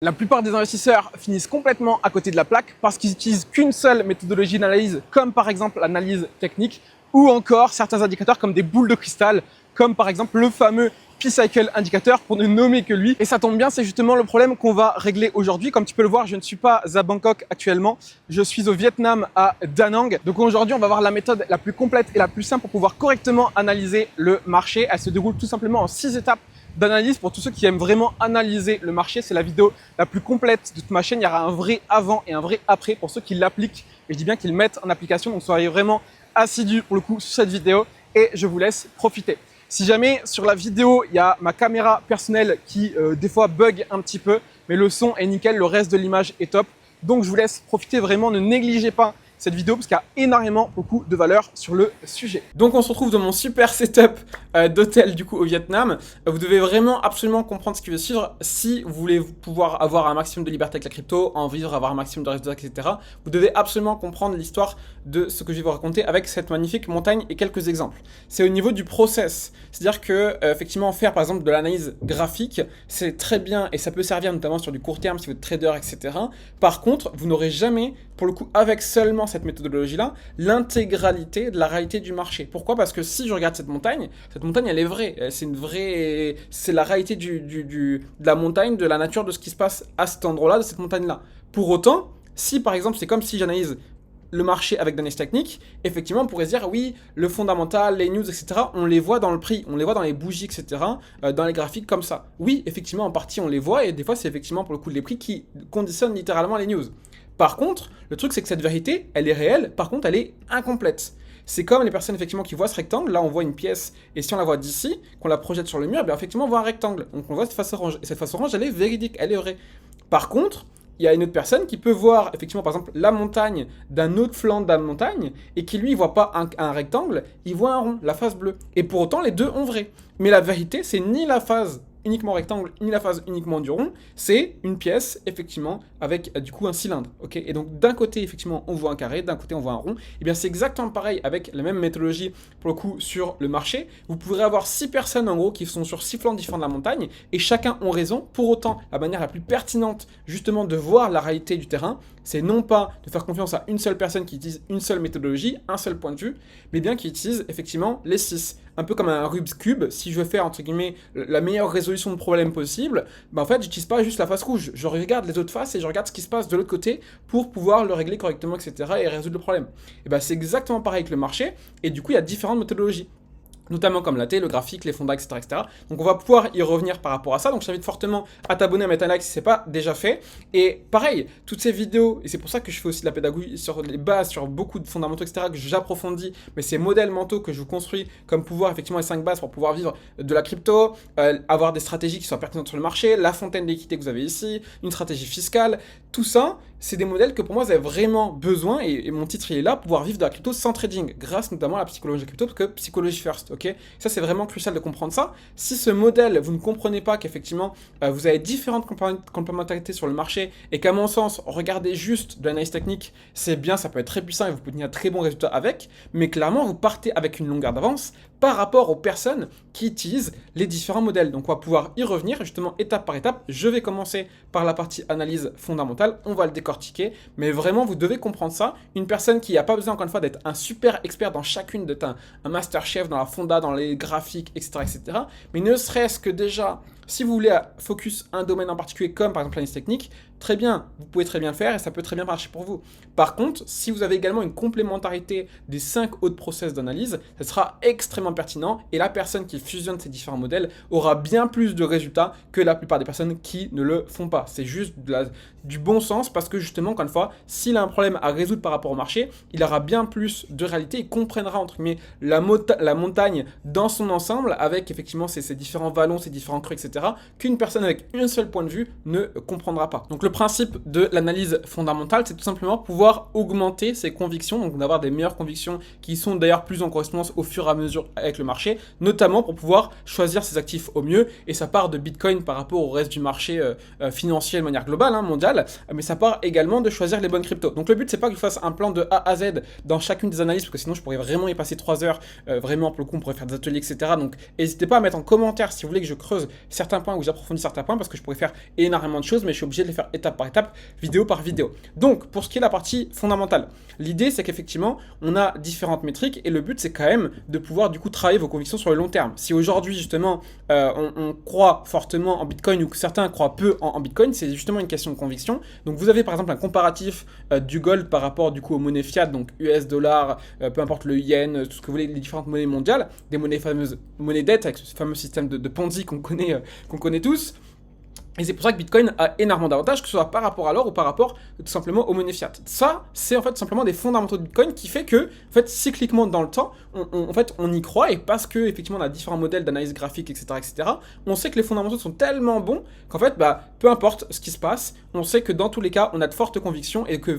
La plupart des investisseurs finissent complètement à côté de la plaque parce qu'ils n'utilisent qu'une seule méthodologie d'analyse, comme par exemple l'analyse technique, ou encore certains indicateurs comme des boules de cristal, comme par exemple le fameux P-Cycle indicateur, pour ne nommer que lui. Et ça tombe bien, c'est justement le problème qu'on va régler aujourd'hui. Comme tu peux le voir, je ne suis pas à Bangkok actuellement, je suis au Vietnam, à Da Nang. Donc aujourd'hui, on va voir la méthode la plus complète et la plus simple pour pouvoir correctement analyser le marché. Elle se déroule tout simplement en 6 étapes d'analyse pour tous ceux qui aiment vraiment analyser le marché. C'est la vidéo la plus complète de toute ma chaîne. Il y aura un vrai avant et un vrai après pour ceux qui l'appliquent. Et je dis bien qu'ils le mettent en application. Donc soyez vraiment assidus pour le coup sur cette vidéo et je vous laisse profiter. Si jamais sur la vidéo, il y a ma caméra personnelle qui des fois bug un petit peu, mais le son est nickel, le reste de l'image est top. Donc je vous laisse profiter vraiment, ne négligez pas cette vidéo parce qu'il y a énormément beaucoup de valeur sur le sujet. Donc on se retrouve dans mon super setup d'hôtel du coup au Vietnam. Vous devez vraiment absolument comprendre ce qui va suivre si vous voulez pouvoir avoir un maximum de liberté avec la crypto, en vivre, avoir un maximum de résultats, etc. Vous devez absolument comprendre l'histoire de ce que je vais vous raconter avec cette magnifique montagne et quelques exemples. C'est au niveau du process, c'est-à-dire que effectivement faire par exemple de l'analyse graphique, c'est très bien et ça peut servir notamment sur du court terme si vous êtes trader, etc. Par contre, vous n'aurez jamais, pour le coup, avec seulement cette méthodologie-là, l'intégralité de la réalité du marché. Pourquoi? Parce que si je regarde cette montagne elle est vraie. C'est la réalité de la montagne, de la nature de ce qui se passe à cet endroit-là, de cette montagne-là. Pour autant, si par exemple, c'est comme si j'analyse le marché avec d'analyse technique, effectivement, on pourrait se dire, oui, le fondamental, les news, etc., on les voit dans le prix, on les voit dans les bougies, etc., dans les graphiques comme ça. Oui, effectivement, en partie, on les voit, et des fois, c'est effectivement, pour le coup, les prix qui conditionnent littéralement les news. Par contre, le truc, c'est que cette vérité, elle est réelle, par contre, elle est incomplète. C'est comme les personnes, effectivement, qui voient ce rectangle, là, on voit une pièce, et si on la voit d'ici, qu'on la projette sur le mur, bien, effectivement, on voit un rectangle. Donc, on voit cette face orange, et cette face orange, elle est véridique, elle est vraie. Par contre, il y a une autre personne qui peut voir, effectivement, par exemple, la montagne d'un autre flanc de la montagne, et qui, lui, ne voit pas un rectangle, il voit un rond, la face bleue. Et pour autant, les deux ont vrai. Mais la vérité, c'est ni la phase uniquement rectangle, ni la phase uniquement du rond, c'est une pièce, effectivement, avec du coup un cylindre, ok. Et donc d'un côté, effectivement, on voit un carré, d'un côté, on voit un rond. Et bien c'est exactement pareil avec la même méthodologie, pour le coup, sur le marché. Vous pourrez avoir 6 personnes, en gros, qui sont sur 6 flancs différents de la montagne, et chacun ont raison. Pour autant, la manière la plus pertinente, justement, de voir la réalité du terrain, c'est non pas de faire confiance à une seule personne qui utilise une seule méthodologie, un seul point de vue, mais bien qui utilise, effectivement, les 6. Un peu comme un Rubik's Cube, si je veux faire, entre guillemets, la meilleure résolution de problème possible, bah en fait, j'utilise pas juste la face rouge. Je regarde les autres faces et je regarde ce qui se passe de l'autre côté pour pouvoir le régler correctement, etc. et résoudre le problème. Et bah, c'est exactement pareil avec le marché, et du coup, il y a différentes méthodologies, notamment comme la T, le graphique, les fondats, etc., etc. Donc on va pouvoir y revenir par rapport à ça. Donc je t'invite fortement à t'abonner, à mettre un like si ce n'est pas déjà fait. Et pareil, toutes ces vidéos, et c'est pour ça que je fais aussi de la pédagogie sur les bases, sur beaucoup de fondamentaux, etc., que j'approfondis, mais ces modèles mentaux que je vous construis, comme pouvoir effectivement les 5 bases pour pouvoir vivre de la crypto, avoir des stratégies qui soient pertinentes sur le marché, la fontaine d'équité que vous avez ici, une stratégie fiscale, tout ça, c'est des modèles que pour moi vous avez vraiment besoin, et mon titre il est là, pouvoir vivre de la crypto sans trading, grâce notamment à la psychologie de crypto, parce que psychologie first, ok. Ça c'est vraiment crucial de comprendre ça. Si ce modèle, vous ne comprenez pas qu'effectivement vous avez différentes complémentarités sur le marché, et qu'à mon sens, regardez juste de l'analyse technique, c'est bien, ça peut être très puissant et vous pouvez tenir un très bon résultat avec, mais clairement vous partez avec une longueur d'avance par rapport aux personnes qui utilisent les différents modèles. Donc on va pouvoir y revenir justement étape par étape. Je vais commencer par la partie analyse fondamentale, on va le décortiquer, mais vraiment vous devez comprendre ça. Une personne qui n'a pas besoin encore une fois d'être un super expert dans chacune, d'être un master chef dans la fonda, dans les graphiques, etc., etc. Mais ne serait-ce que déjà, si vous voulez focus un domaine en particulier, comme par exemple l'analyse technique, très bien, vous pouvez très bien le faire et ça peut très bien marcher pour vous. Par contre, si vous avez également une complémentarité des 5 autres process d'analyse, ça sera extrêmement pertinent et la personne qui fusionne ces différents modèles aura bien plus de résultats que la plupart des personnes qui ne le font pas. C'est juste du bon sens parce que justement, encore une fois, s'il a un problème à résoudre par rapport au marché, il aura bien plus de réalité, il comprendra entre guillemets la montagne dans son ensemble avec effectivement ces différents vallons, ces différents creux, etc. qu'une personne avec un seul point de vue ne comprendra pas. Donc le principe de l'analyse fondamentale, c'est tout simplement pouvoir augmenter ses convictions, donc d'avoir des meilleures convictions qui sont d'ailleurs plus en correspondance au fur et à mesure avec le marché, notamment pour pouvoir choisir ses actifs au mieux, et ça part de Bitcoin par rapport au reste du marché financier de manière globale, mondiale, mais ça part également de choisir les bonnes cryptos. Donc le but, c'est pas que je fasse un plan de A à Z dans chacune des analyses, parce que sinon je pourrais vraiment y passer 3 heures, vraiment pour le coup on pourrait faire des ateliers, etc. Donc n'hésitez pas à mettre en commentaire si vous voulez que je creuse certains points ou que j'approfondisse certains points, parce que je pourrais faire énormément de choses, mais je suis obligé de les faire étape par étape, vidéo par vidéo. Donc, pour ce qui est de la partie fondamentale, l'idée c'est qu'effectivement, on a différentes métriques et le but c'est quand même de pouvoir du coup travailler vos convictions sur le long terme. Si aujourd'hui justement on croit fortement en Bitcoin ou que certains croient peu en Bitcoin, c'est justement une question de conviction. Donc vous avez par exemple un comparatif du gold par rapport du coup aux monnaies fiat, donc US, dollar, peu importe le yen, tout ce que vous voulez, les différentes monnaies mondiales, des monnaies fameuses, monnaies dettes avec ce fameux système de Ponzi qu'on connaît tous. Et c'est pour ça que Bitcoin a énormément d'avantages, que ce soit par rapport à l'or ou par rapport tout simplement aux monnaies fiat. Ça, c'est en fait tout simplement des fondamentaux de Bitcoin qui fait que, en fait, cycliquement dans le temps, on y croit, et parce que effectivement on a différents modèles d'analyse graphique, etc., on sait que les fondamentaux sont tellement bons qu'en fait, peu importe ce qui se passe, on sait que dans tous les cas, on a de fortes convictions et que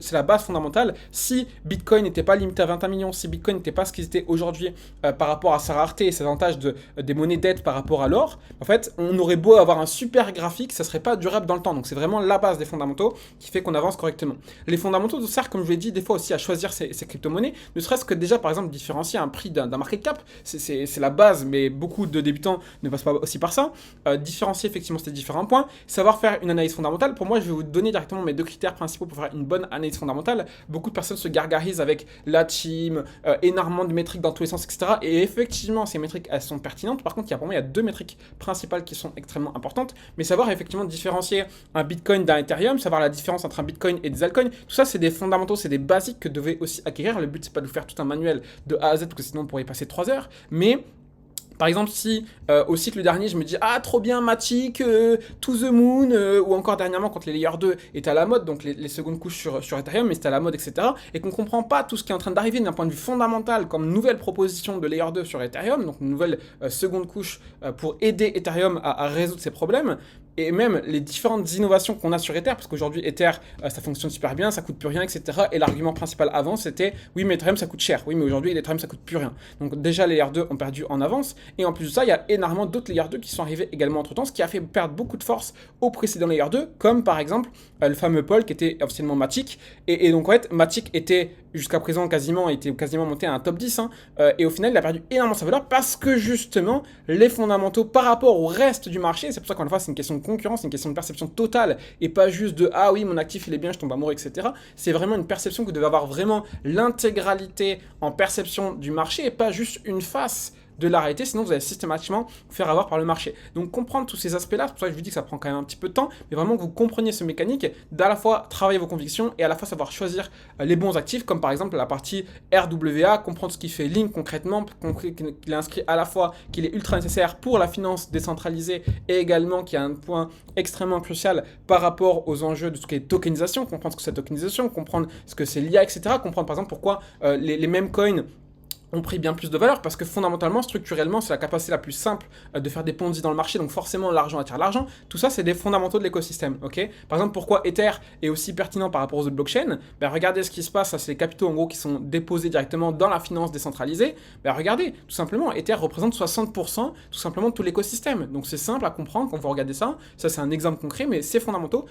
c'est la base fondamentale. Si Bitcoin n'était pas limité à 21 millions, si Bitcoin n'était pas ce qu'il était aujourd'hui par rapport à sa rareté et ses avantages des monnaies dettes par rapport à l'or, en fait, on aurait beau avoir un super graphique, ça serait pas durable dans le temps. Donc c'est vraiment la base des fondamentaux qui fait qu'on avance correctement. Les fondamentaux servent, comme je l'ai dit, des fois aussi à choisir ces crypto-monnaies, ne serait-ce que déjà par exemple différencier un prix d'un market cap, c'est la base, mais beaucoup de débutants ne passent pas aussi par ça. Différencier effectivement ces différents points, savoir faire une analyse fondamentale. Pour moi, je vais vous donner directement mes 2 critères principaux pour faire une bonne analyse fondamentale. Beaucoup de personnes se gargarisent avec la team, énormément de métriques dans tous les sens, etc. Et effectivement, ces métriques, elles sont pertinentes. Par contre, pour moi, il y a 2 métriques principales qui sont extrêmement importantes, mais savoir effectivement différencier un Bitcoin d'un Ethereum, savoir la différence entre un Bitcoin et des altcoins, tout ça c'est des fondamentaux, c'est des basiques que vous devez aussi acquérir. Le but c'est pas de vous faire tout un manuel de A à Z parce que sinon on pourrait y passer 3 heures, mais par exemple, si au cycle dernier, je me dis « Ah, trop bien, Matic, To the Moon ou encore dernièrement, quand les Layer 2 étaient à la mode, donc les secondes couches sur Ethereum, mais c'était à la mode, etc., et qu'on ne comprend pas tout ce qui est en train d'arriver d'un point de vue fondamental comme nouvelle proposition de Layer 2 sur Ethereum, donc une nouvelle seconde couche pour aider Ethereum à résoudre ses problèmes, et même les différentes innovations qu'on a sur Ether, parce qu'aujourd'hui, Ether, ça fonctionne super bien, ça coûte plus rien, etc., et l'argument principal avant, c'était « Oui, mais Ethereum, ça coûte cher. Oui, mais aujourd'hui, Ethereum, ça coûte plus rien. » Donc déjà, les Layer 2 ont perdu en avance, et en plus de ça, il y a énormément d'autres Layer 2 qui sont arrivés également entre-temps, ce qui a fait perdre beaucoup de force aux précédents Layer 2, comme par exemple le fameux Paul qui était officiellement Matic, et donc en fait, Matic était jusqu'à présent quasiment monté à un top 10, et au final, il a perdu énormément sa valeur parce que justement, les fondamentaux par rapport au reste du marché, c'est pour ça qu'en fois, c'est une question de concurrence, c'est une question de perception totale, et pas juste de « Ah oui, mon actif, il est bien, je tombe amoureux, etc. » C'est vraiment une perception que vous devez avoir vraiment l'intégralité en perception du marché, et pas juste une face de la réalité, sinon vous allez systématiquement vous faire avoir par le marché. Donc comprendre tous ces aspects-là, c'est pour ça que je vous dis que ça prend quand même un petit peu de temps, mais vraiment que vous compreniez ce mécanique, d'à la fois travailler vos convictions et à la fois savoir choisir les bons actifs, comme par exemple la partie RWA, comprendre ce qui fait Link concrètement, qu'il est inscrit à la fois qu'il est ultra nécessaire pour la finance décentralisée et également qu'il y a un point extrêmement crucial par rapport aux enjeux de ce qui est tokenisation, comprendre ce que c'est tokenisation, comprendre ce que c'est l'IA, etc. Comprendre par exemple pourquoi les mêmes coins ont pris bien plus de valeur parce que fondamentalement, structurellement, c'est la capacité la plus simple de faire des Ponzi dans le marché, donc forcément l'argent attire l'argent. Tout ça, c'est des fondamentaux de l'écosystème, ok? Par exemple, pourquoi Ether est aussi pertinent par rapport aux autres blockchains? Regardez ce qui se passe, ça c'est les capitaux en gros qui sont déposés directement dans la finance décentralisée. Regardez, tout simplement, Ether représente 60% tout simplement de tout l'écosystème. Donc c'est simple à comprendre quand vous regardez ça. Ça c'est un exemple concret, mais ces fondamentaux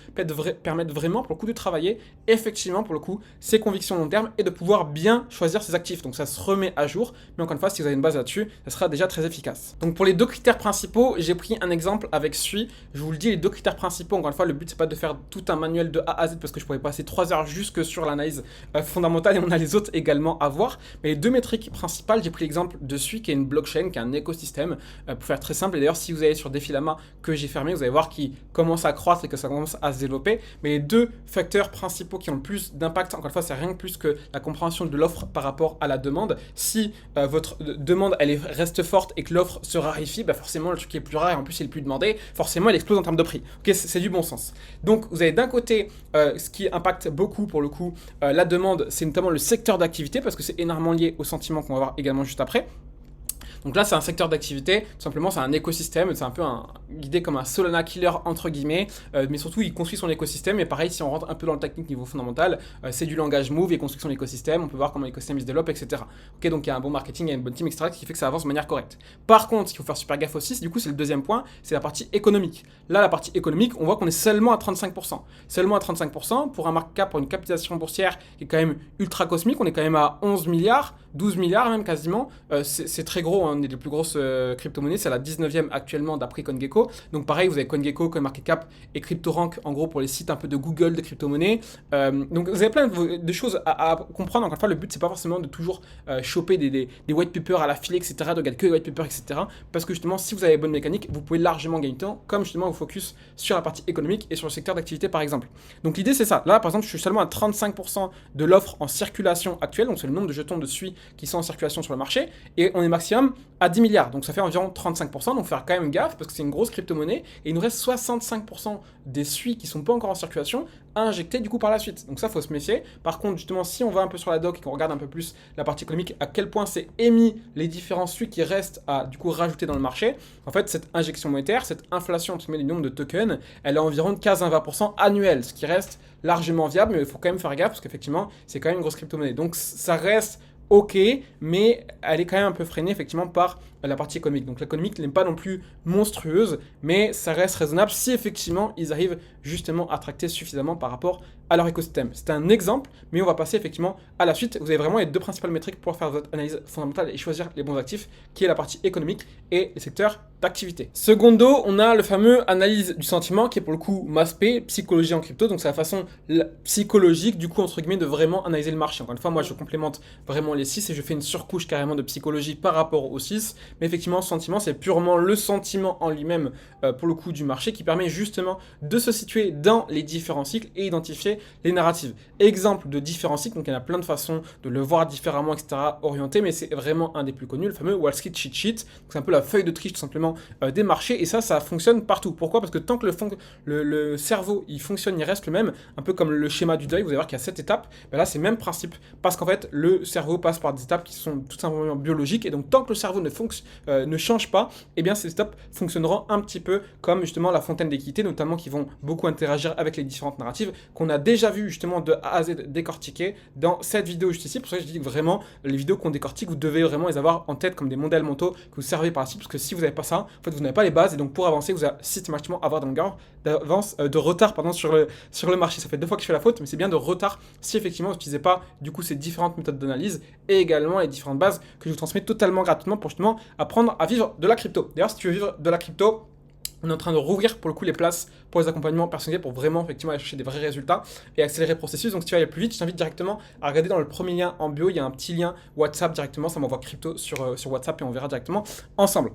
permettent vraiment pour le coup de travailler effectivement pour le coup ses convictions long terme et de pouvoir bien choisir ses actifs. Donc ça se remet à jour, mais encore une fois, si vous avez une base là-dessus, ça sera déjà très efficace. Donc pour les 2 critères principaux, j'ai pris un exemple avec SUI. Je vous le dis, les 2 critères principaux, encore une fois, le but c'est pas de faire tout un manuel de A à Z parce que je pourrais passer 3 heures juste sur l'analyse fondamentale et on a les autres également à voir. Mais les 2 métriques principales, j'ai pris l'exemple de SUI qui est une blockchain, qui est un écosystème, pour faire très simple. Et d'ailleurs, si vous allez sur Defilama que j'ai fermé, vous allez voir qu'il commence à croître et que ça commence à se développer. Mais les 2 facteurs principaux qui ont le plus d'impact, encore une fois, c'est rien de plus que la compréhension de l'offre par rapport à la demande. Si votre demande reste forte et que l'offre se raréfie, forcément le truc qui est plus rare et en plus il est plus demandé, forcément il explose en termes de prix. Ok, c'est du bon sens. Donc vous avez d'un côté ce qui impacte beaucoup pour le coup la demande, c'est notamment le secteur d'activité parce que c'est énormément lié au sentiment qu'on va voir également juste après. Donc là, c'est un secteur d'activité, tout simplement, c'est un écosystème, c'est un peu guidé comme un Solana killer entre guillemets, mais surtout il construit son écosystème. Et pareil, si on rentre un peu dans le technique niveau fondamental, c'est du langage Move et construction de l'écosystème, on peut voir comment l'écosystème il se développe, etc. Ok, donc il y a un bon marketing, il y a une bonne team, etc., qui fait que ça avance de manière correcte. Par contre, ce qu'il faut faire super gaffe aussi, du coup, c'est le deuxième point, c'est la partie économique. Là, la partie économique, on voit qu'on est seulement à 35%. Seulement à 35% pour un market cap, pour une capitalisation boursière qui est quand même ultra cosmique, on est quand même à 11 milliards, 12 milliards même quasiment, c'est très gros, hein, on est des plus grosses crypto-monnaies, c'est la 19e actuellement d'après CoinGecko. Donc pareil, vous avez CoinGecko, CoinMarketCap et CryptoRank en gros pour les sites un peu de Google de crypto-monnaies. Donc vous avez plein de choses à comprendre. Encore une fois, le but c'est pas forcément de toujours choper des white papers à la filée, etc., de regarder que les white papers, etc. Parce que justement, si vous avez bonne mécanique, vous pouvez largement gagner du temps, comme justement vous focus sur la partie économique et sur le secteur d'activité par exemple. Donc l'idée c'est ça. Là par exemple, je suis seulement à 35% de l'offre en circulation actuelle, donc c'est le nombre de jetons de SUI qui sont en circulation sur le marché, et on est maximum à 10 milliards, donc ça fait environ 35%, donc faire quand même gaffe, parce que c'est une grosse crypto-monnaie, et il nous reste 65% des SUI qui sont pas encore en circulation, à injecter du coup par la suite. Donc ça, faut se méfier. Par contre, justement, si on va un peu sur la doc et qu'on regarde un peu plus la partie économique, à quel point c'est émis les différents SUI qui restent à du coup rajouter dans le marché, en fait, cette injection monétaire, cette inflation entre guillemets du nombre de tokens, elle est environ de 15 à 20% annuel, ce qui reste largement viable, mais il faut quand même faire gaffe, parce qu'effectivement, c'est quand même une grosse crypto-monnaie. Donc ça reste ok, mais elle est quand même un peu freinée effectivement par la partie économique. Donc l'économique n'est pas non plus monstrueuse, mais ça reste raisonnable si effectivement ils arrivent justement à tracter suffisamment par rapport à leur écosystème. C'est un exemple, mais on va passer effectivement à la suite. Vous avez vraiment les deux principales métriques pour faire votre analyse fondamentale et choisir les bons actifs, qui est la partie économique et les secteurs d'activité. Secondo, on a le fameux analyse du sentiment, qui est pour le coup MASP, psychologie en crypto, donc c'est la façon psychologique du coup entre guillemets de vraiment analyser le marché. Encore une fois, moi je complémente vraiment les 6 et je fais une surcouche carrément de psychologie par rapport aux 6, mais effectivement sentiment c'est purement le sentiment en lui-même pour le coup du marché qui permet justement de se situer dans les différents cycles et identifier les narratives. Exemple de différents cycles, donc il y en a plein de façons de le voir différemment, etc., orienté, mais c'est vraiment un des plus connus, le fameux Wall Street Cheat Sheet, c'est un peu la feuille de triche tout simplement des marchés, et ça fonctionne partout. Pourquoi? Parce que tant que le cerveau il fonctionne, il reste le même, un peu comme le schéma du deuil, vous allez voir qu'il y a 7 étapes, ben là c'est le même principe, parce qu'en fait le cerveau passe par des étapes qui sont tout simplement biologiques, et donc tant que le cerveau ne change pas, et bien ces étapes fonctionneront un petit peu comme justement la fontaine d'équité, notamment qui vont beaucoup interagir avec les différentes narratives qu'on a déjà vu justement de A à Z décortiquer dans cette vidéo juste ici. Pour ça que je dis que vraiment les vidéos qu'on décortique, vous devez vraiment les avoir en tête comme des modèles mentaux que vous servez par la suite, parce que si vous n'avez pas ça, en fait vous n'avez pas les bases, et donc pour avancer vous allez systématiquement avoir de retard sur le marché. Ça fait 2 fois que je fais la faute, mais c'est bien de retard si effectivement vous n'utilisez pas du coup ces différentes méthodes d'analyse et également les différentes bases que je vous transmets totalement gratuitement pour justement apprendre à vivre de la crypto. D'ailleurs, si tu veux vivre de la crypto, on est en train de rouvrir pour le coup les places pour les accompagnements personnalisés pour vraiment effectivement aller chercher des vrais résultats et accélérer le processus. Donc si tu veux aller plus vite, je t'invite directement à regarder dans le premier lien en bio, il y a un petit lien WhatsApp directement, ça m'envoie crypto sur WhatsApp et on verra directement ensemble.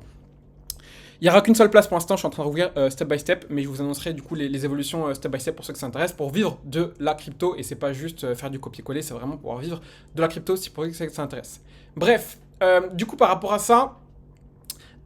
Il n'y aura qu'une seule place pour l'instant, je suis en train de rouvrir step by step, mais je vous annoncerai du coup les évolutions step by step pour ceux que ça intéresse, pour vivre de la crypto, et c'est pas juste faire du copier-coller, c'est vraiment pouvoir vivre de la crypto si pour ceux que ça intéresse. Bref, du coup par rapport à ça,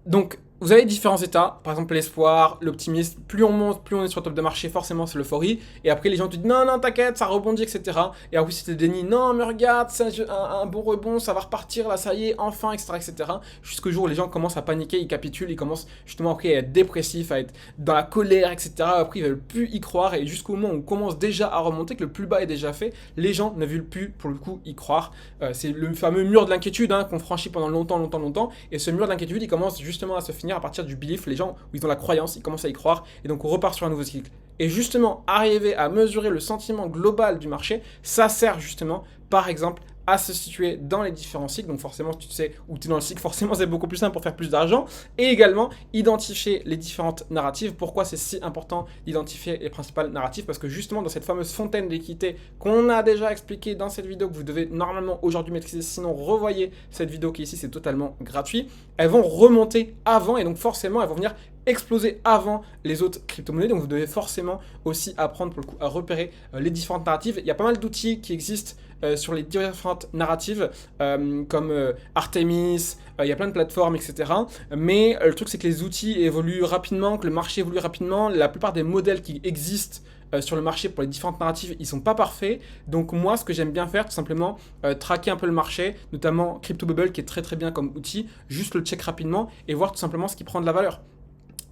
donc vous avez différents états, par exemple l'espoir, l'optimisme, plus on monte, plus on est sur le top de marché, forcément c'est l'euphorie, et après les gens te disent non, non, t'inquiète, ça rebondit, etc. Et après si c'est le déni, non, mais regarde, c'est un bon rebond, ça va repartir, là, ça y est, enfin, etc., etc. Jusqu'au jour où les gens commencent à paniquer, ils capitulent, ils commencent justement après à être dépressifs, à être dans la colère, etc. Après ils veulent plus y croire, et jusqu'au moment où on commence déjà à remonter, que le plus bas est déjà fait, les gens ne veulent plus, pour le coup, y croire. C'est le fameux mur de l'inquiétude qu'on franchit pendant longtemps, et ce mur d'inquiétude, il commence justement à se finir à partir du belief, les gens où ils ont la croyance, ils commencent à y croire, et donc on repart sur un nouveau cycle. Et justement, arriver à mesurer le sentiment global du marché, ça sert justement, par exemple, à se situer dans les différents cycles. Donc forcément, si tu sais où tu es dans le cycle, forcément c'est beaucoup plus simple pour faire plus d'argent. Et également, identifier les différentes narratives. Pourquoi c'est si important d'identifier les principales narratives? Parce que justement, dans cette fameuse fontaine d'équité qu'on a déjà expliqué dans cette vidéo, que vous devez normalement aujourd'hui maîtriser, sinon revoyez cette vidéo qui est ici, c'est totalement gratuit. Elles vont remonter avant, et donc forcément, elles vont venir exploser avant les autres crypto-monnaies. Donc vous devez forcément aussi apprendre pour le coup à repérer les différentes narratives. Il y a pas mal d'outils qui existent sur les différentes narratives comme Artemis, il y a plein de plateformes, etc. Mais le truc c'est que les outils évoluent rapidement, que le marché évolue rapidement. La plupart des modèles qui existent sur le marché pour les différentes narratives, ils sont pas parfaits. Donc moi, ce que j'aime bien faire, tout simplement, traquer un peu le marché, notamment CryptoBubble qui est très très bien comme outil, juste le check rapidement et voir tout simplement ce qui prend de la valeur.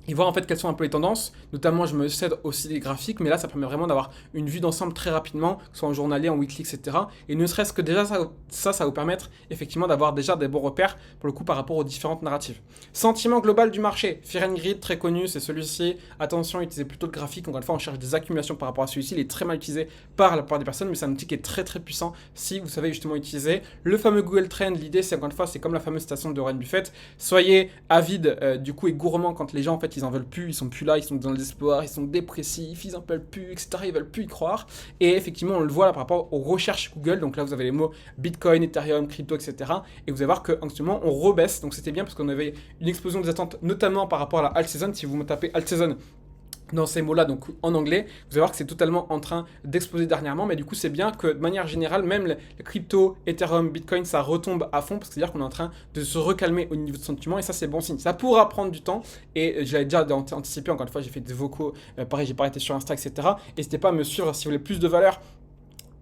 Et voir en fait quelles sont un peu les tendances, notamment je me cède aussi des graphiques, mais là ça permet vraiment d'avoir une vue d'ensemble très rapidement, que ce soit en journalier, en weekly, etc. Et ne serait-ce que déjà ça va vous permettre effectivement d'avoir déjà des bons repères pour le coup par rapport aux différentes narratives. Sentiment global du marché, Fear and Greed très connu, c'est celui-ci. Attention, utilisez plutôt le graphique, encore une fois on cherche des accumulations par rapport à celui-ci, il est très mal utilisé par la plupart des personnes, mais c'est un outil qui est très très puissant si vous savez justement utiliser. Le fameux Google Trend, l'idée c'est encore une fois, c'est comme la fameuse citation de Warren Buffett, soyez avide du coup et gourmand quand les gens en fait ils en veulent plus, ils sont plus là, ils sont dans le désespoir, ils sont dépressifs, ils en veulent plus, etc. Ils veulent plus y croire. Et effectivement, on le voit là par rapport aux recherches Google. Donc là, vous avez les mots Bitcoin, Ethereum, crypto, etc. Et vous allez voir qu'en ce moment, on rebaisse. Donc c'était bien parce qu'on avait une explosion des attentes, notamment par rapport à la alt season. Si vous me tapez alt season dans ces mots-là, donc en anglais, vous allez voir que c'est totalement en train d'exploser dernièrement, mais du coup c'est bien que de manière générale, même les crypto, Ethereum, Bitcoin, ça retombe à fond, parce que c'est-à-dire qu'on est en train de se recalmer au niveau de sentiment, et ça c'est bon signe. Ça pourra prendre du temps, et j'avais déjà anticipé, encore une fois j'ai fait des vocaux, pareil j'ai pas arrêté sur Insta, etc. N'hésitez pas à me suivre si vous voulez plus de valeur.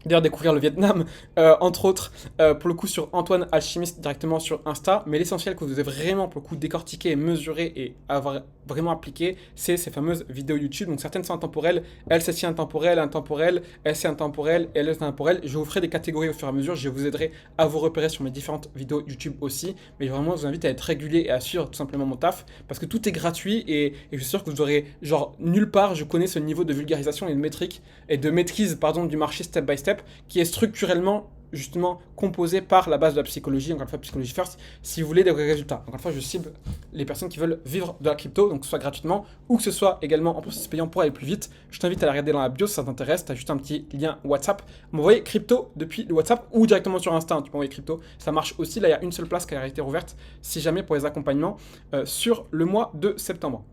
D'ailleurs, découvrir le Vietnam, entre autres, pour le coup sur Antoine Alchimiste directement sur Insta. Mais l'essentiel que vous devez vraiment, pour le coup, décortiquer et mesurer et avoir vraiment appliqué, c'est ces fameuses vidéos YouTube. Donc certaines sont intemporelles, LCC intemporelle, intemporelle, SC intemporelle, LS intemporelle. Je vous ferai des catégories au fur et à mesure. Je vous aiderai à vous repérer sur mes différentes vidéos YouTube aussi. Mais vraiment, je vous invite à être régulier et à suivre tout simplement mon taf. Parce que tout est gratuit et je suis sûr que vous aurez, genre, nulle part, je connais ce niveau de vulgarisation et de métrique et de maîtrise, pardon, du marché step by step, qui est structurellement justement composé par la base de la psychologie, encore une fois psychologie first, si vous voulez des vrais résultats. Encore une fois, je cible les personnes qui veulent vivre de la crypto, donc que ce soit gratuitement ou que ce soit également en processus payant pour aller plus vite. Je t'invite à la regarder dans la bio si ça t'intéresse, tu as juste un petit lien WhatsApp. M'envoyer crypto depuis le WhatsApp ou directement sur Insta, tu peux envoyer crypto, ça marche aussi. Là, il y a une seule place qui a été rouverte, si jamais pour les accompagnements sur le mois de septembre.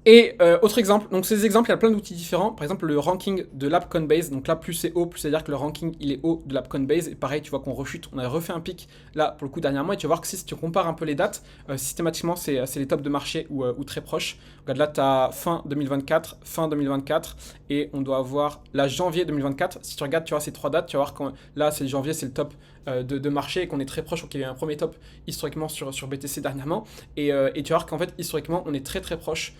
Et autre exemple, donc ces exemples, il y a plein d'outils différents. Par exemple, le ranking de l'app Coinbase. Donc là, plus c'est haut, plus c'est-à-dire que le ranking, il est haut de l'app Coinbase. Et pareil, tu vois qu'on rechute. On a refait un pic là, pour le coup, dernièrement. Et tu vas voir que si tu compares un peu les dates, systématiquement, c'est les tops de marché ou très proches. Regarde là, tu as fin 2024, fin 2024. Et on doit avoir la janvier 2024. Si tu regardes, tu vois ces trois dates, tu vas voir que là, c'est janvier, c'est le top de marché et qu'on est très proche. Donc il y a eu un premier top historiquement sur BTC dernièrement. Et tu vas voir qu'en fait, historiquement, on est très très proche.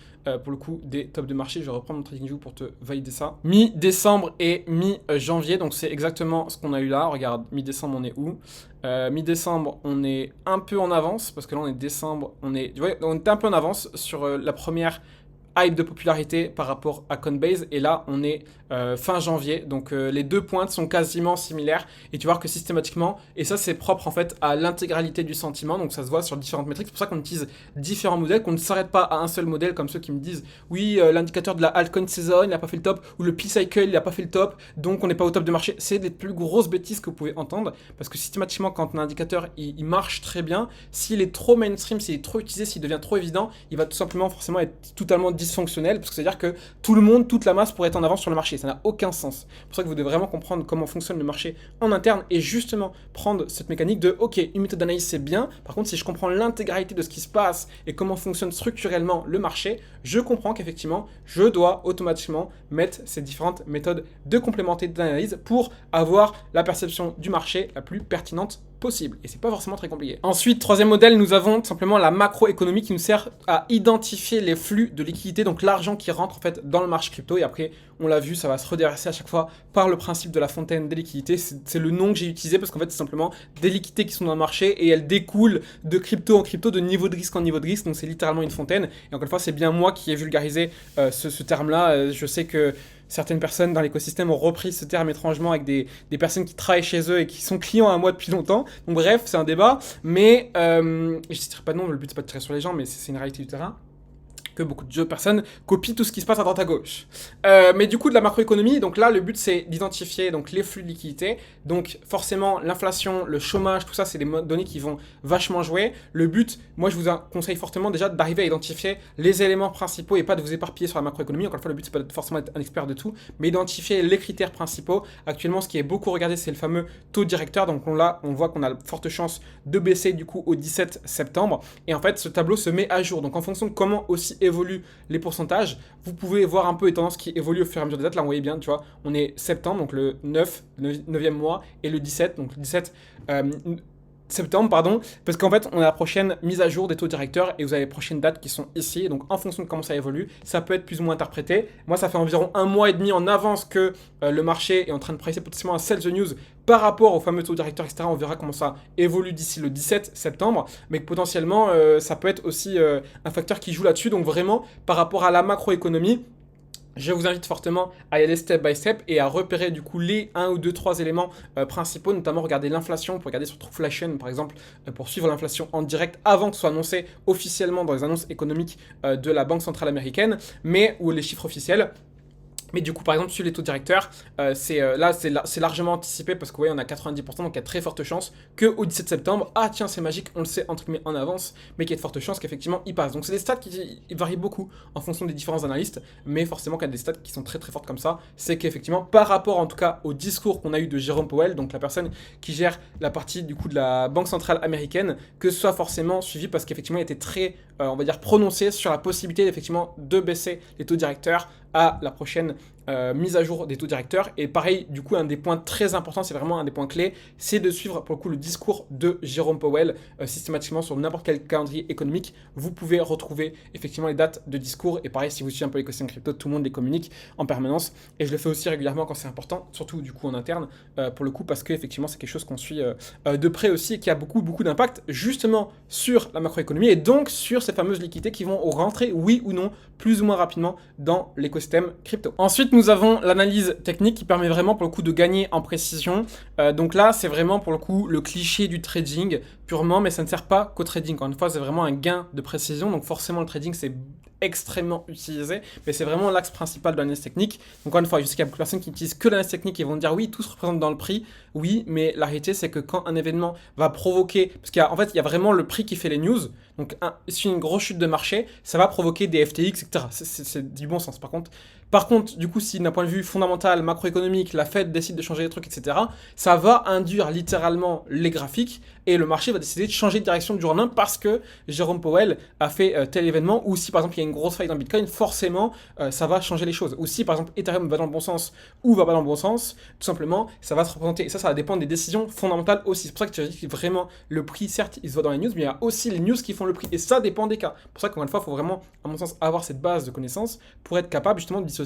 Pour le coup des tops de marché, je vais reprendre mon TradingView pour te valider ça. Mi-décembre et mi-janvier, donc c'est exactement ce qu'on a eu là. Regarde, mi-décembre on est où? Mi-décembre on est un peu en avance, parce que là on est décembre, on était un peu en avance sur la première hype de popularité par rapport à Coinbase, et là on est fin janvier, donc les deux pointes sont quasiment similaires, et tu vois que systématiquement, et ça c'est propre en fait à l'intégralité du sentiment, donc ça se voit sur différentes métriques, c'est pour ça qu'on utilise différents modèles, qu'on ne s'arrête pas à un seul modèle, comme ceux qui me disent oui l'indicateur de la altcoin season il n'a pas fait le top, ou le P-cycle il n'a pas fait le top, donc on n'est pas au top de marché. C'est des plus grosses bêtises que vous pouvez entendre, parce que systématiquement quand un indicateur il marche très bien, s'il est trop mainstream, s'il est trop utilisé, s'il devient trop évident, il va tout simplement forcément être totalement dysfonctionnel, parce que c'est à dire que tout le monde, toute la masse pourrait être en avance sur le marché, ça n'a aucun sens. C'est pour ça que vous devez vraiment comprendre comment fonctionne le marché en interne, et justement prendre cette mécanique de ok, une méthode d'analyse c'est bien, par contre si je comprends l'intégralité de ce qui se passe et comment fonctionne structurellement le marché, je comprends qu'effectivement je dois automatiquement mettre ces différentes méthodes de complémentarité d'analyse pour avoir la perception du marché la plus pertinente possible, et c'est pas forcément très compliqué. Ensuite, troisième modèle, nous avons tout simplement la macroéconomie qui nous sert à identifier les flux de liquidité, donc l'argent qui rentre en fait dans le marché crypto, et après on l'a vu, ça va se redresser à chaque fois par le principe de la fontaine des liquidités. C'est le nom que j'ai utilisé parce qu'en fait c'est simplement des liquidités qui sont dans le marché et elles découlent de crypto en crypto, de niveau de risque en niveau de risque, donc c'est littéralement une fontaine. Et encore une fois, c'est bien moi qui ai vulgarisé ce terme-là. Je sais que certaines personnes dans l'écosystème ont repris ce terme étrangement avec des personnes qui travaillent chez eux et qui sont clients à moi depuis longtemps. Donc bref, c'est un débat, mais je ne citerai pas de nom, le but c'est pas de tirer sur les gens, mais c'est une réalité du terrain. Que beaucoup de personnes copient tout ce qui se passe à droite à gauche. Mais du coup, de la macroéconomie, donc là, le but, c'est d'identifier donc les flux de liquidité. Donc forcément, l'inflation, le chômage, tout ça, c'est des données qui vont vachement jouer. Le but, moi, je vous conseille fortement déjà d'arriver à identifier les éléments principaux et pas de vous éparpiller sur la macroéconomie. Encore une fois, le but, c'est pas forcément être un expert de tout, mais identifier les critères principaux. Actuellement, ce qui est beaucoup regardé, c'est le fameux taux directeur. Donc on voit qu'on a de fortes chances de baisser du coup au 17 septembre. Et en fait, ce tableau se met à jour. Donc en fonction de comment aussi évoluent les pourcentages, vous pouvez voir un peu les tendances qui évoluent au fur et à mesure des dates. Là, vous voyez bien, tu vois, on est septembre, donc le 9, 9e mois, et le 17, donc le 17 septembre, pardon, parce qu'en fait, on a la prochaine mise à jour des taux directeurs et vous avez les prochaines dates qui sont ici. Donc, en fonction de comment ça évolue, ça peut être plus ou moins interprété. Moi, ça fait environ 1 mois et demi en avance que le marché est en train de pricer potentiellement un sell the news par rapport aux fameux taux directeurs, etc. On verra comment ça évolue d'ici le 17 septembre, mais que potentiellement, ça peut être aussi un facteur qui joue là-dessus. Donc, vraiment, par rapport à la macroéconomie, je vous invite fortement à y aller step by step et à repérer du coup les 1 ou 2, 3 éléments principaux, notamment regarder l'inflation, pour regarder sur Trueflation par exemple, pour suivre l'inflation en direct avant que ce soit annoncé officiellement dans les annonces économiques de la Banque Centrale Américaine, mais ou les chiffres officiels. Mais du coup, par exemple, sur les taux directeurs, c'est largement anticipé parce que vous voyez, on a 90%, donc il y a très forte chance qu'au 17 septembre, ah tiens, c'est magique, on le sait entre guillemets en avance, mais qu'il y a de fortes chances qu'effectivement il passe. Donc c'est des stats qui varient beaucoup en fonction des différents analystes, mais forcément qu'il y a des stats qui sont très très fortes comme ça, c'est qu'effectivement, par rapport en tout cas au discours qu'on a eu de Jérôme Powell, donc la personne qui gère la partie du coup de la Banque Centrale Américaine, que ce soit forcément suivi parce qu'effectivement il était très, on va dire, prononcé sur la possibilité effectivement de baisser les taux directeurs à la prochaine mise à jour des taux directeurs. Et pareil, du coup, un des points très importants, c'est vraiment un des points clés, c'est de suivre pour le coup le discours de Jérôme Powell systématiquement sur n'importe quel calendrier économique. Vous pouvez retrouver effectivement les dates de discours. Et pareil, si vous suivez un peu l'écosystème crypto, tout le monde les communique en permanence. Et je le fais aussi régulièrement quand c'est important, surtout du coup en interne, pour le coup, parce que effectivement, c'est quelque chose qu'on suit de près aussi et qui a beaucoup d'impact justement sur la macroéconomie et donc sur ces fameuses liquidités qui vont rentrer, oui ou non, plus ou moins rapidement dans l'écosystème crypto. Ensuite, nous avons l'analyse technique qui permet vraiment pour le coup de gagner en précision. Donc là, c'est vraiment pour le coup le cliché du trading purement, mais ça ne sert pas qu'au trading. Encore une fois, c'est vraiment un gain de précision. Donc forcément, le trading, c'est extrêmement utilisé, mais c'est vraiment l'axe principal de l'analyse technique. Donc encore une fois, je sais qu'il y a beaucoup de personnes qui utilisent que l'analyse technique et vont dire oui, tout se représente dans le prix. Oui, mais la réalité, c'est que quand un événement va provoquer, parce qu'en fait, il y a vraiment le prix qui fait les news. Donc si une grosse chute de marché, ça va provoquer des FTX, etc. C'est du bon sens. Par contre, du coup, si d'un point de vue fondamental, macroéconomique, la Fed décide de changer les trucs, etc., ça va induire littéralement les graphiques et le marché va décider de changer de direction du jour au lendemain parce que Jérôme Powell a fait tel événement, ou si par exemple il y a une grosse faille dans Bitcoin, forcément ça va changer les choses. Ou si par exemple Ethereum va dans le bon sens ou va pas dans le bon sens, tout simplement ça va se représenter. Et ça va dépendre des décisions fondamentales aussi. C'est pour ça que tu dis que vraiment le prix, certes, il se voit dans les news, mais il y a aussi les news qui font le prix. Et ça dépend des cas. C'est pour ça qu'encore une fois, il faut vraiment, à mon sens, avoir cette base de connaissances pour être capable justement de dissocier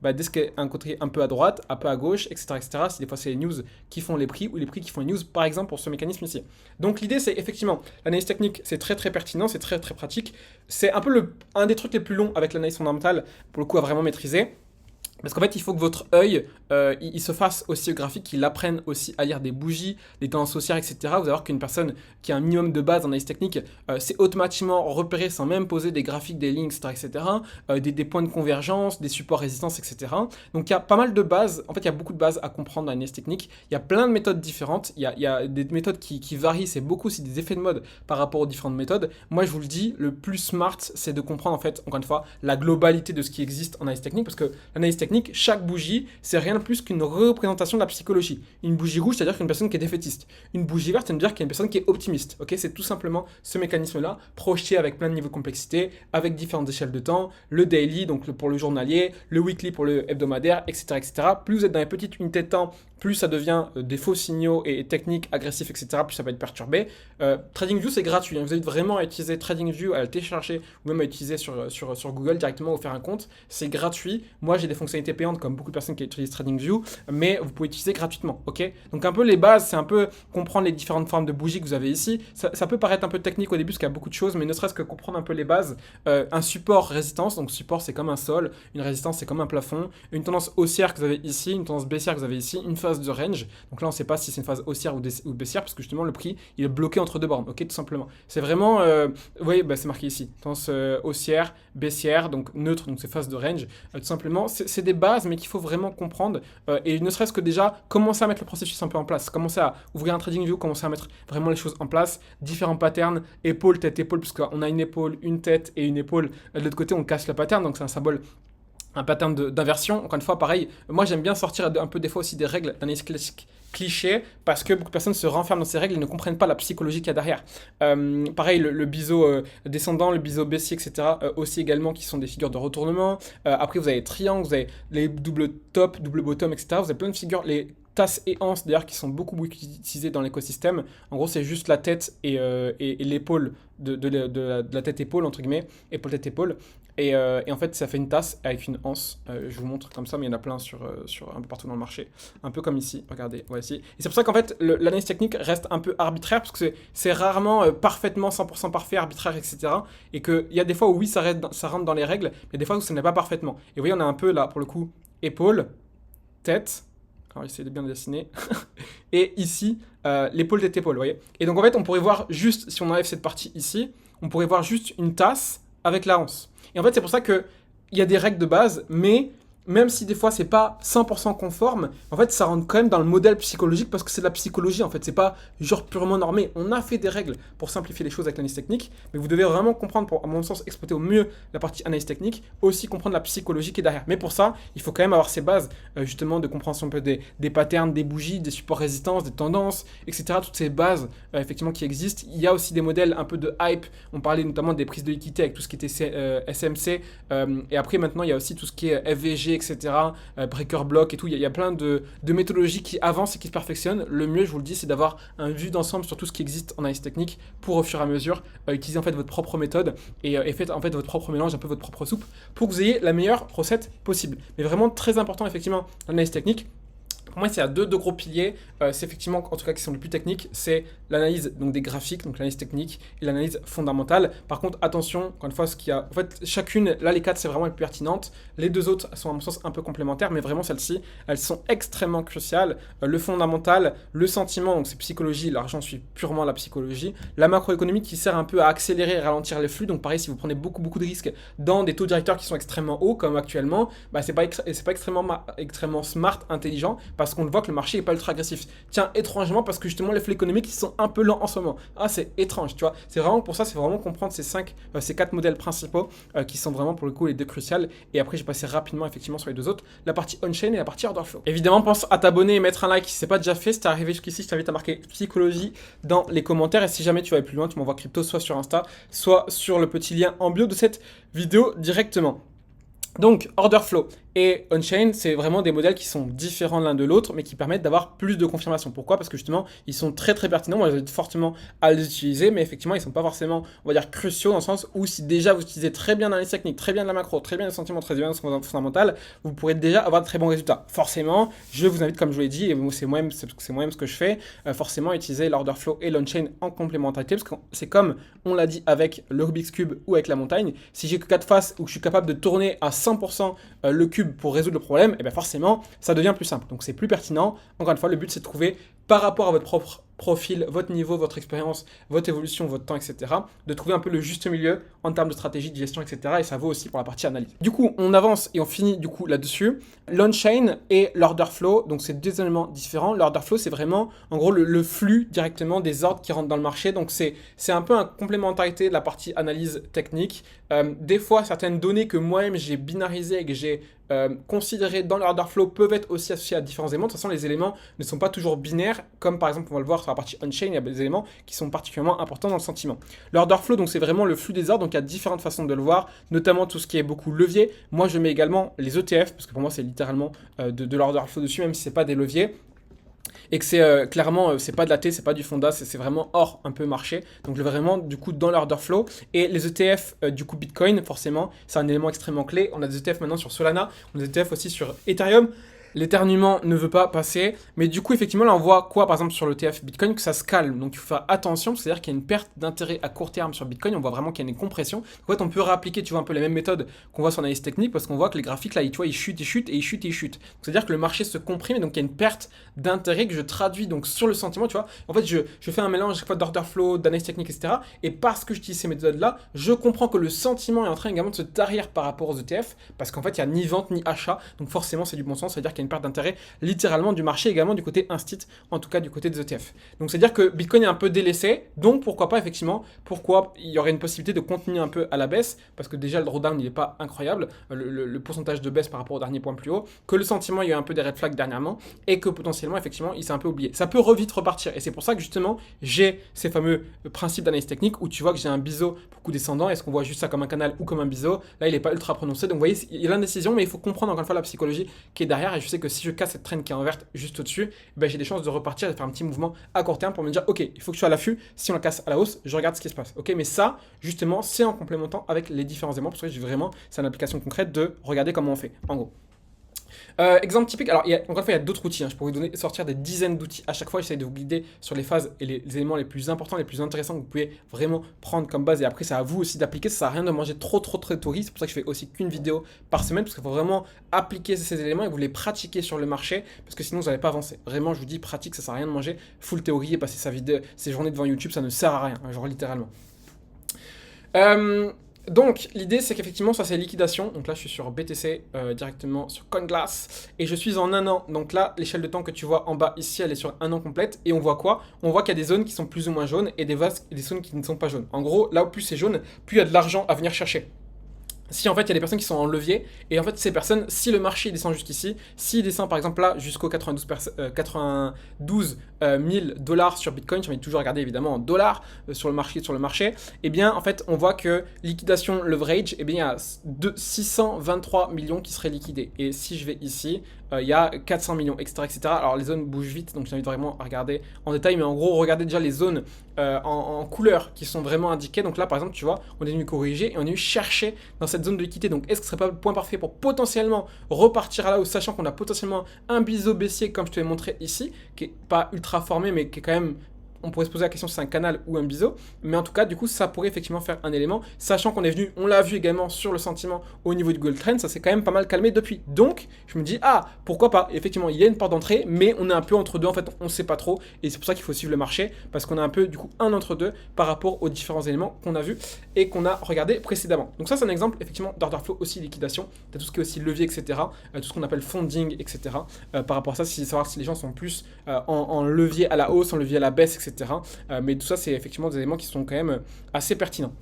dès ce qui est un côté un peu à droite, un peu à gauche, etc. etc. Si des fois c'est les news qui font les prix ou les prix qui font les news, par exemple pour ce mécanisme ici. Donc l'idée c'est effectivement, l'analyse technique c'est très pertinent, c'est très pratique. C'est un peu un des trucs les plus longs avec l'analyse fondamentale, pour le coup à vraiment maîtriser. Parce qu'en fait, il faut que votre œil, il se fasse aussi au graphique, qu'il apprenne aussi à lire des bougies, des tendances haussières, etc. Vous allez voir qu'une personne qui a un minimum de base en analyse technique, c'est automatiquement repéré sans même poser des graphiques, des lignes, etc. Des points de convergence, des supports résistance, etc. Donc il y a pas mal de bases. En fait, il y a beaucoup de bases à comprendre dans l'analyse technique. Il y a plein de méthodes différentes. Il y a des méthodes qui varient. C'est beaucoup aussi des effets de mode par rapport aux différentes méthodes. Moi, je vous le dis, le plus smart, c'est de comprendre, en fait, encore une fois, la globalité de ce qui existe en analyse technique. Parce que l'analyse technique, chaque bougie, c'est rien de plus qu'une représentation de la psychologie. Une bougie rouge, c'est-à-dire qu'une personne qui est défaitiste. Une bougie verte, c'est-à-dire qu'il y a une personne qui est optimiste. Ok, c'est tout simplement ce mécanisme-là, projeté avec plein de niveaux de complexité, avec différentes échelles de temps, le daily, donc pour le journalier, le weekly pour le hebdomadaire, etc., etc. Plus vous êtes dans les petites unités de temps, plus ça devient des faux signaux et techniques agressifs, etc., plus ça va être perturbé. TradingView, c'est gratuit. Vous invite vraiment à utiliser TradingView, à le télécharger, ou même à utiliser sur Google directement ou faire un compte. C'est gratuit. Moi, j'ai des fonctionnalités payantes, comme beaucoup de personnes qui utilisent TradingView, mais vous pouvez utiliser gratuitement. Ok, donc un peu les bases, c'est un peu comprendre les différentes formes de bougies que vous avez ici. Ça peut paraître un peu technique au début, parce qu'il y a beaucoup de choses, mais ne serait-ce que comprendre un peu les bases. Un support résistance, donc support c'est comme un sol, une résistance c'est comme un plafond, une tendance haussière que vous avez ici, une tendance baissière que vous avez ici, une phase de range. Donc là, on ne sait pas si c'est une phase haussière ou baissière, parce que justement, le prix, il est bloqué entre deux bornes, ok, tout simplement. C'est vraiment, vous voyez, c'est marqué ici, tendance haussière, baissière, donc neutre, donc c'est phase de range. Tout simplement, c'est des bases, mais qu'il faut vraiment comprendre, et ne serait-ce que déjà, commencer à mettre le processus un peu en place, commencer à ouvrir un TradingView, commencer à mettre vraiment les choses en place, différents patterns, épaule, tête, épaule, parce qu'on a une épaule, une tête et une épaule. De l'autre côté, on casse le pattern, donc c'est un symbole, un pattern d'inversion. Encore une fois, pareil, moi j'aime bien sortir un peu des fois aussi des règles d'analyse classique cliché parce que beaucoup de personnes se renferment dans ces règles et ne comprennent pas la psychologie qu'il y a derrière. Pareil, le biseau descendant, le biseau baissier, etc. Aussi également qui sont des figures de retournement. Après, vous avez les triangles, vous avez les double top, double bottom, etc. Vous avez plein de figures. Les tasses et anses d'ailleurs qui sont beaucoup utilisées dans l'écosystème. En gros, c'est juste la tête et l'épaule de la tête-épaule, entre guillemets, épaule-tête-épaule. Et en fait, ça fait une tasse avec une anse. Je vous montre comme ça, mais il y en a plein sur un peu partout dans le marché. Un peu comme ici, regardez, voici. Et c'est pour ça qu'en fait, l'analyse technique reste un peu arbitraire, parce que c'est rarement parfaitement 100% parfait, arbitraire, etc. Et qu'il y a des fois où oui, ça rentre dans les règles, mais il y a des fois où ça n'est pas parfaitement. Et vous voyez, on a un peu là, pour le coup, épaule, tête. Alors, essayez de bien dessiner. Et ici, l'épaule tête épaule, vous voyez. Et donc, en fait, on pourrait voir juste, si on enlève cette partie ici, on pourrait voir juste une tasse avec la anse. Et en fait, c'est pour ça qu'il y a des règles de base, mais même si des fois c'est pas 100% conforme, en fait ça rentre quand même dans le modèle psychologique parce que c'est de la psychologie en fait, c'est pas genre purement normé. On a fait des règles pour simplifier les choses avec l'analyse technique, mais vous devez vraiment comprendre, pour à mon sens exploiter au mieux la partie analyse technique, aussi comprendre la psychologie qui est derrière. Mais pour ça, il faut quand même avoir ces bases justement de compréhension un peu des patterns, des bougies, des supports résistance, des tendances, etc. Toutes ces bases effectivement qui existent. Il y a aussi des modèles un peu de hype, on parlait notamment des prises de liquidité avec tout ce qui était SMC, et après maintenant il y a aussi tout ce qui est FVG, etc., breaker block et tout. Il y a plein de méthodologies qui avancent et qui se perfectionnent. Le mieux, je vous le dis, c'est d'avoir un vue d'ensemble sur tout ce qui existe en analyse technique pour au fur et à mesure utiliser en fait votre propre méthode et faites en fait votre propre mélange, un peu votre propre soupe pour que vous ayez la meilleure recette possible. Mais vraiment très important effectivement l'analyse technique. Pour moi, il y a deux gros piliers. C'est effectivement, en tout cas, qui sont les plus techniques. C'est l'analyse donc des graphiques, donc l'analyse technique et l'analyse fondamentale. Par contre, attention, encore une fois, ce qu'il y a, en fait, chacune, là, les quatre, c'est vraiment les plus pertinentes. Les deux autres sont à mon sens un peu complémentaires, mais vraiment celles-ci, elles sont extrêmement cruciales. Le fondamental, le sentiment, donc c'est psychologie. L'argent suit purement la psychologie. La macroéconomie qui sert un peu à accélérer et ralentir les flux. Donc pareil, si vous prenez beaucoup de risques dans des taux directeurs qui sont extrêmement hauts, comme actuellement, bah, c'est pas extrêmement smart, intelligent, parce qu'on le voit que le marché n'est pas ultra agressif. Tiens, étrangement, parce que justement les flux économiques ils sont un peu lents en ce moment. Ah, c'est étrange, tu vois. C'est vraiment pour ça, c'est vraiment comprendre ces quatre modèles principaux qui sont vraiment pour le coup les deux cruciales. Et après, j'ai passé rapidement effectivement sur les deux autres, la partie on-chain et la partie order flow. Évidemment, pense à t'abonner et mettre un like si c'est pas déjà fait. Si t'es arrivé jusqu'ici, je t'invite à marquer psychologie dans les commentaires. Et si jamais tu vas aller plus loin, tu m'envoies crypto soit sur Insta, soit sur le petit lien en bio de cette vidéo directement. Donc, order flow et on-chain, c'est vraiment des modèles qui sont différents l'un de l'autre, mais qui permettent d'avoir plus de confirmation. Pourquoi? Parce que justement, ils sont très pertinents. Moi, j'aide fortement à les utiliser, mais effectivement, ils ne sont pas forcément, on va dire, cruciaux dans le sens où si déjà vous utilisez très bien l'analyse technique, très bien la macro, très bien le sentiment, très bien le fondamental, vous pourrez déjà avoir de très bons résultats. Forcément, je vous invite, comme je vous l'ai dit, et c'est moi-même ce que je fais, forcément utiliser l'order flow et l'on-chain en complémentarité, parce que c'est comme on l'a dit avec le Rubik's Cube ou avec la montagne. Si j'ai que 4 faces ou que je suis capable de tourner à 100% le cube pour résoudre le problème, et bien forcément, ça devient plus simple. Donc c'est plus pertinent. Encore une fois, le but, c'est de trouver par rapport à votre propre profil, votre niveau, votre expérience, votre évolution, votre temps, etc. De trouver un peu le juste milieu en termes de stratégie, de gestion, etc. Et ça vaut aussi pour la partie analyse. Du coup, on avance et on finit du coup là-dessus. L'on-chain et l'order flow, donc c'est deux éléments différents. L'order flow, c'est vraiment en gros le flux directement des ordres qui rentrent dans le marché. Donc c'est un peu une complémentarité de la partie analyse technique. Des fois, certaines données que moi-même j'ai binarisées et que j'ai considérées dans l'order flow peuvent être aussi associées à différents éléments. De toute façon, les éléments ne sont pas toujours binaires, comme par exemple, on va le voir sur la partie on-chain, il y a des éléments qui sont particulièrement importants dans le sentiment. L'order flow, donc c'est vraiment le flux des ordres, donc il y a différentes façons de le voir, notamment tout ce qui est beaucoup levier. Moi, je mets également les ETF, parce que pour moi, c'est littéralement de l'order flow dessus, même si c'est pas des leviers. Et que c'est clairement, c'est pas de la T, c'est pas du fonda, c'est vraiment hors un peu marché. Donc vraiment, du coup, dans l'order flow. Et les ETF, du coup, Bitcoin, forcément, c'est un élément extrêmement clé. On a des ETF maintenant sur Solana, on a des ETF aussi sur Ethereum. L'éternuement ne veut pas passer, mais du coup, effectivement, là, on voit quoi, par exemple, sur le TF Bitcoin, que ça se calme. Donc, il faut faire attention, c'est-à-dire qu'il y a une perte d'intérêt à court terme sur Bitcoin. On voit vraiment qu'il y a une compression. En fait, on peut réappliquer, tu vois, un peu les mêmes méthodes qu'on voit sur l'analyse technique, parce qu'on voit que les graphiques, là, tu vois, ils chutent. C'est-à-dire que le marché se comprime, et donc il y a une perte d'intérêt que je traduis donc sur le sentiment, tu vois. En fait, je fais un mélange à chaque fois d'order flow, d'analyse technique, etc. Et parce que j'utilise ces méthodes-là, je comprends que le sentiment est en train également de se tarir par rapport aux ETF, parce qu'en fait, il n'y a ni vente ni achat. Donc, forcément, c'est du bon sens, c'est-à-dire qu'il qu'il y a une perte d'intérêt littéralement du marché, également du côté instit, en tout cas du côté des ETF. Donc c'est-à-dire que Bitcoin est un peu délaissé, donc pourquoi pas effectivement, pourquoi il y aurait une possibilité de continuer un peu à la baisse, parce que déjà le drawdown il n'est pas incroyable, le pourcentage de baisse par rapport au dernier point plus haut, que le sentiment il y a eu un peu des red flags dernièrement, et que potentiellement effectivement il s'est un peu oublié. Ça peut vite repartir, et c'est pour ça que justement j'ai ces fameux principes d'analyse technique où tu vois que j'ai un biseau beaucoup descendant. Est-ce qu'on voit juste ça comme un canal ou comme un biseau? Là il n'est pas ultra prononcé, donc vous voyez il y a l'indécision, mais il faut comprendre encore une fois la psychologie qui est derrière, et je sais que si je casse cette traîne qui est en verte juste au-dessus, ben, j'ai des chances de repartir et de faire un petit mouvement à court terme pour me dire ok, il faut que je sois à l'affût, si on la casse à la hausse, je regarde ce qui se passe. Ok, mais ça justement c'est en complémentant avec les différents éléments, parce que vraiment c'est une application concrète de regarder comment on fait en gros. Exemple typique, alors encore une fois il y a d'autres outils, hein. Je pourrais vous sortir des dizaines d'outils. À chaque fois j'essaie de vous guider sur les phases et les éléments les plus importants, les plus intéressants que vous pouvez vraiment prendre comme base, et après c'est à vous aussi d'appliquer. Ça sert à rien de manger trop de théorie, c'est pour ça que je fais aussi qu'une vidéo par semaine, parce qu'il faut vraiment appliquer ces éléments et vous les pratiquer sur le marché, parce que sinon vous n'allez pas avancer. Vraiment je vous dis pratique, ça sert à rien de manger full théorie et passer ses journées devant YouTube, ça ne sert à rien, genre littéralement. Donc l'idée c'est qu'effectivement ça c'est liquidation, donc là je suis sur BTC directement sur CoinGlass et je suis en 1 an, donc là l'échelle de temps que tu vois en bas ici elle est sur 1 an complète, et on voit quoi? On voit qu'il y a des zones qui sont plus ou moins jaunes et des zones qui ne sont pas jaunes. En gros là où plus c'est jaune, plus il y a de l'argent à venir chercher. Si en fait il y a des personnes qui sont en levier, et en fait ces personnes, si le marché descend jusqu'ici, s'il descend par exemple là jusqu'aux 92 000 dollars sur Bitcoin, j'ai toujours regardé évidemment en dollars sur le marché, et bien en fait on voit que liquidation leverage, et bien il y a 623 millions qui seraient liquidés. Et si je vais ici, il y a 400 millions, etc., etc. Alors les zones bougent vite, donc j'invite vraiment à regarder en détail, mais en gros regardez déjà les zones en couleur qui sont vraiment indiquées. Donc là par exemple tu vois, on est venu corriger et on est venu chercher dans cette zone de liquidité. Donc est-ce que ce serait pas le point parfait pour potentiellement repartir à la hausse, sachant qu'on a potentiellement un biseau baissier comme je te l'ai montré ici, qui est pas ultra formé mais qui est quand même, on pourrait se poser la question si c'est un canal ou un biseau, mais en tout cas du coup ça pourrait effectivement faire un élément, sachant qu'on est venu, on l'a vu également sur le sentiment au niveau du gold trend, ça s'est quand même pas mal calmé depuis. Donc je me dis ah pourquoi pas, effectivement il y a une porte d'entrée, mais on est un peu entre deux en fait, on sait pas trop, et c'est pour ça qu'il faut suivre le marché, parce qu'on a un peu du coup un entre deux par rapport aux différents éléments qu'on a vu et qu'on a regardé précédemment. Donc ça c'est un exemple effectivement d'order flow, aussi liquidation, t'as tout ce qui est aussi levier, etc., tout ce qu'on appelle funding, etc., par rapport à ça, savoir si les gens sont plus en levier à la hausse, en levier à la baisse, etc. Mais tout ça, c'est effectivement des éléments qui sont quand même assez pertinents.